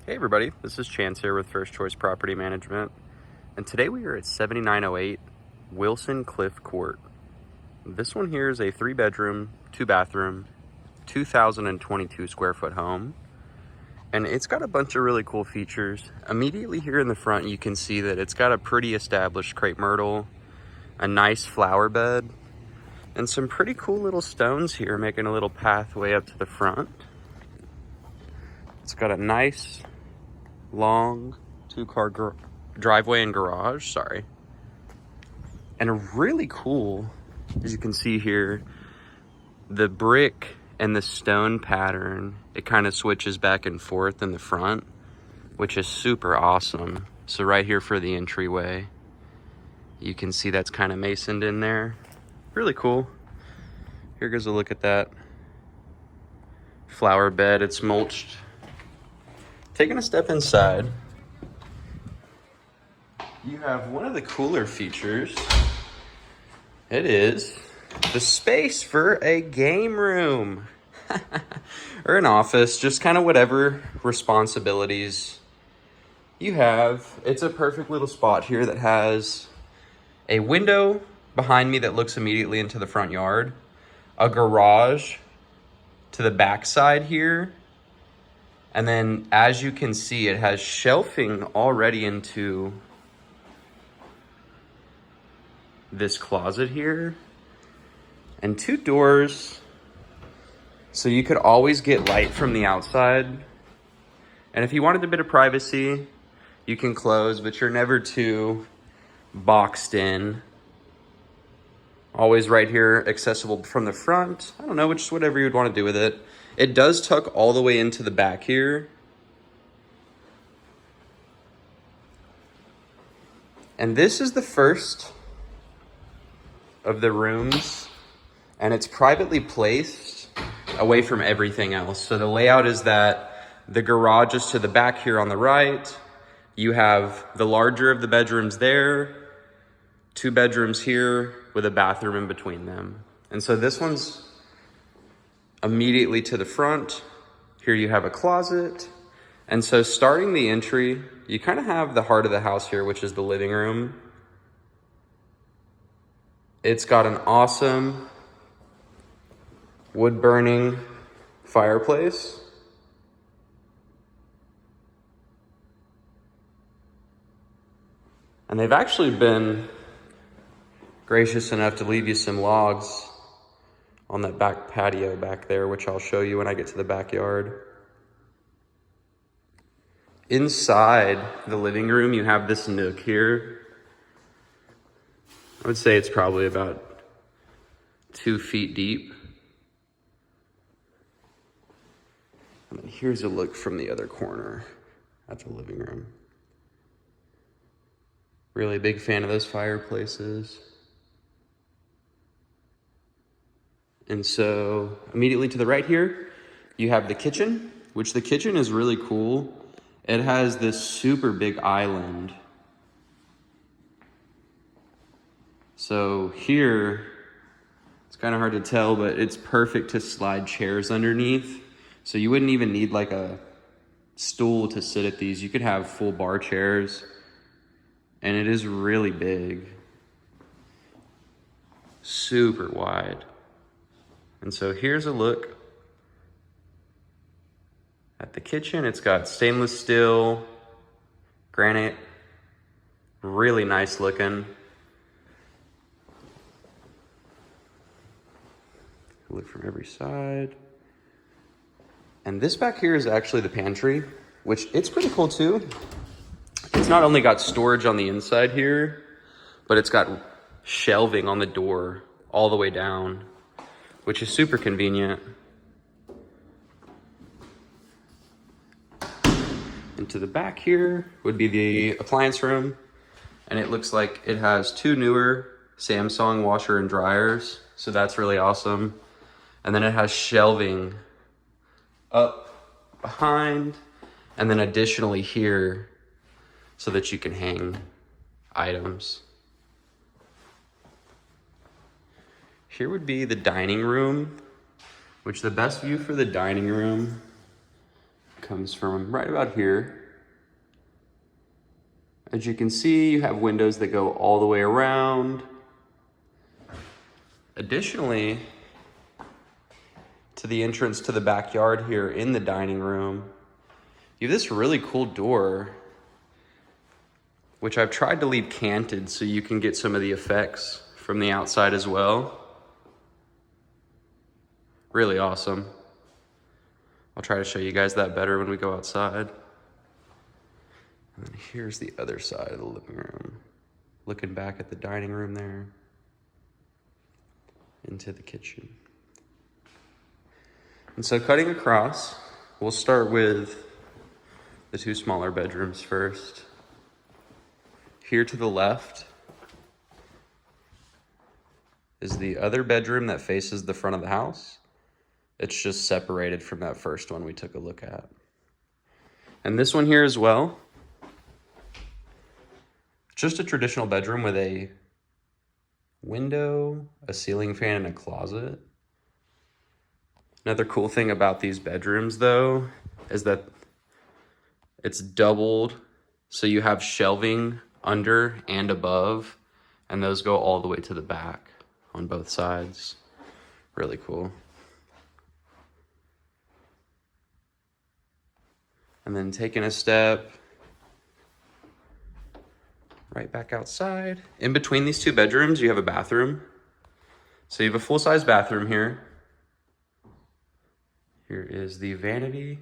Hey everybody, this is Chance here with First Choice Property Management, and today we are at 7908 Wilson Cliff Court. This one here is a 3-bedroom, 2-bathroom, 2,022 square foot home, and it's got a bunch of really cool features. Immediately here in the front you can see that it's got a pretty established crepe myrtle, a nice flower bed, and some pretty cool little stones here making a little pathway up to the front. It's got a nice long 2-car driveway and garage, and a really cool, as you can see here, the brick and the stone pattern, it kind of switches back and forth in the front, which is super awesome. So right here for the entryway, you can see that's kind of masoned in there. Really cool. Here goes a look at that flower bed. It's mulched. Taking a step inside, you have one of the cooler features. It is the space for a game room or an office, just kind of whatever responsibilities you have. It's a perfect little spot here that has a window behind me that looks immediately into the front yard, a garage to the back side here. And then, as you can see, it has shelving already into this closet here. And 2 doors, so you could always get light from the outside. And if you wanted a bit of privacy, you can close, but you're never too boxed in. Always right here, accessible from the front. I don't know, just whatever you'd want to do with it. It does tuck all the way into the back here. And this is the first of the rooms, and it's privately placed away from everything else. So the layout is that the garage is to the back here on the right. You have the larger of the bedrooms there, 2 bedrooms here with a bathroom in between them. And so this one's immediately to the front. Here you have a closet. And so starting the entry, you kind of have the heart of the house here, which is the living room. It's got an awesome wood burning fireplace. And they've actually been gracious enough to leave you some logs on that back patio back there, which I'll show you when I get to the backyard. Inside the living room, you have this nook here. I would say it's probably about 2 feet deep. And then here's a look from the other corner at the living room. Really big fan of those fireplaces. And so immediately to the right here, you have the kitchen, which the kitchen is really cool. It has this super big island. So here, it's kind of hard to tell, but it's perfect to slide chairs underneath. So you wouldn't even need like a stool to sit at these. You could have full bar chairs, and it is really big. Super wide. And so here's a look at the kitchen. It's got stainless steel, granite, really nice looking. Look from every side. And this back here is actually the pantry, which it's pretty cool too. It's not only got storage on the inside here, but it's got shelving on the door all the way down, which is super convenient. And to the back here would be the appliance room. And it looks like it has 2 newer Samsung washer and dryers. So that's really awesome. And then it has shelving up behind, and then additionally here so that you can hang items. Here would be the dining room, which the best view for the dining room Comes from right about here. As you can see, you have windows that go all the way around. Additionally, to the entrance to the backyard here in the dining room, you have this really cool door, which I've tried to leave canted so you can get some of the effects from the outside as well. Really awesome. I'll try to show you guys that better when we go outside. And then here's the other side of the living room. Looking back at the dining room there. Into the kitchen. And so cutting across, we'll start with the two smaller bedrooms first. Here to the left is the other bedroom that faces the front of the house. It's just separated from that first one we took a look at. And this one here as well, just a traditional bedroom with a window, a ceiling fan, and a closet. Another cool thing about these bedrooms though is that it's doubled, so you have shelving under and above, and those go all the way to the back on both sides. Really cool. And then taking a step right back outside. In between these two bedrooms, you have a bathroom. So you have a full-size bathroom here. Here is the vanity.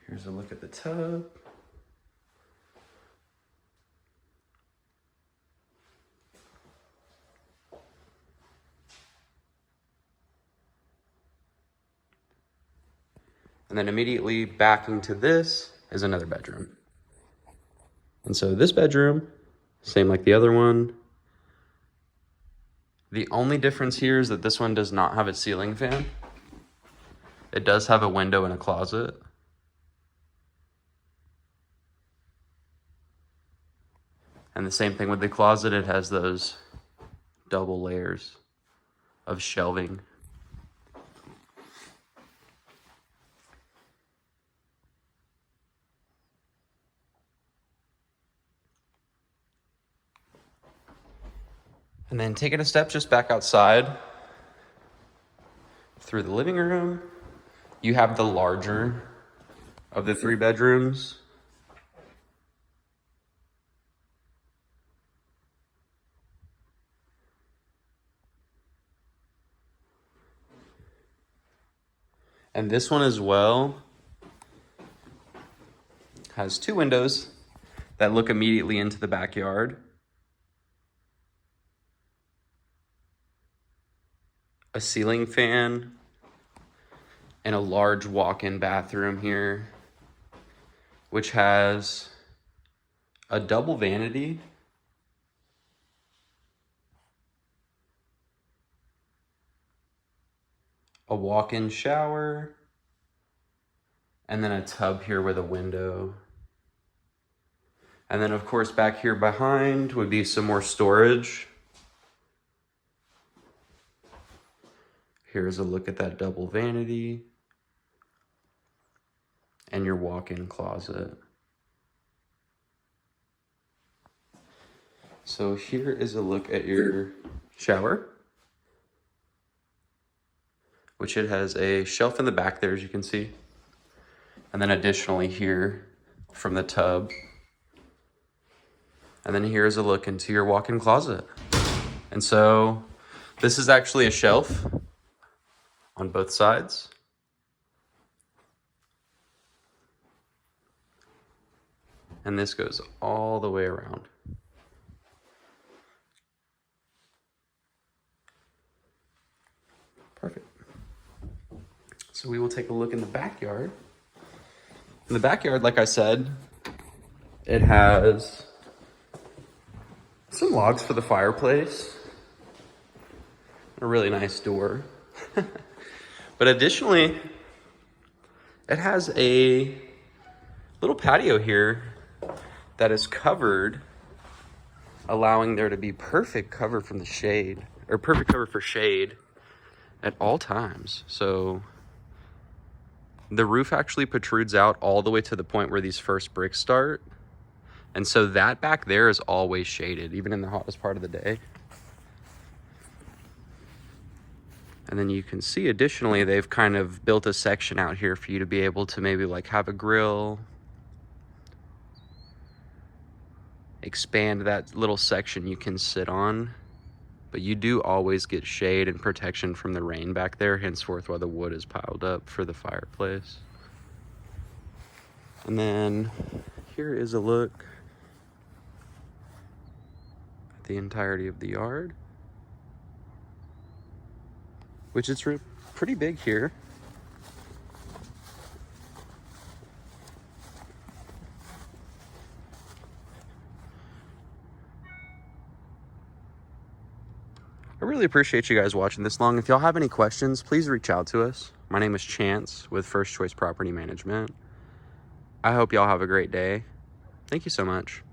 Here's a look at the tub. And then immediately backing to this is another bedroom. And so this bedroom, same like the other one. The only difference here is that this one does not have a ceiling fan. It does have a window and a closet. And the same thing with the closet, it has those double layers of shelving. And then taking a step just back outside through the living room, you have the larger of the three bedrooms. And this one as well has two windows that look immediately into the backyard. A ceiling fan, and a large walk-in bathroom here, which has a double vanity, a walk-in shower, and then a tub here with a window. And then of course back here behind would be some more storage. Here's a look at that double vanity and your walk-in closet. So here is a look at your shower, which it has a shelf in the back there, as you can see. And then additionally here from the tub. And then here's a look into your walk-in closet. And so this is actually a shelf on both sides. And this goes all the way around. Perfect. So we will take a look in the backyard. In the backyard, like I said, it has some logs for the fireplace, a really nice door. But additionally, it has a little patio here that is covered, allowing there to be perfect cover from the shade or perfect cover for shade at all times. So the roof actually protrudes out all the way to the point where these first bricks start. And so that back there is always shaded, even in the hottest part of the day. And then you can see additionally, they've kind of built a section out here for you to be able to maybe like have a grill, expand that little section you can sit on. But you do always get shade and protection from the rain back there, henceforth why the wood is piled up for the fireplace. And then here is a look at the entirety of the yard, which is pretty big here. I really appreciate you guys watching this long. If y'all have any questions, please reach out to us. My name is Chance with First Choice Property Management. I hope y'all have a great day. Thank you so much.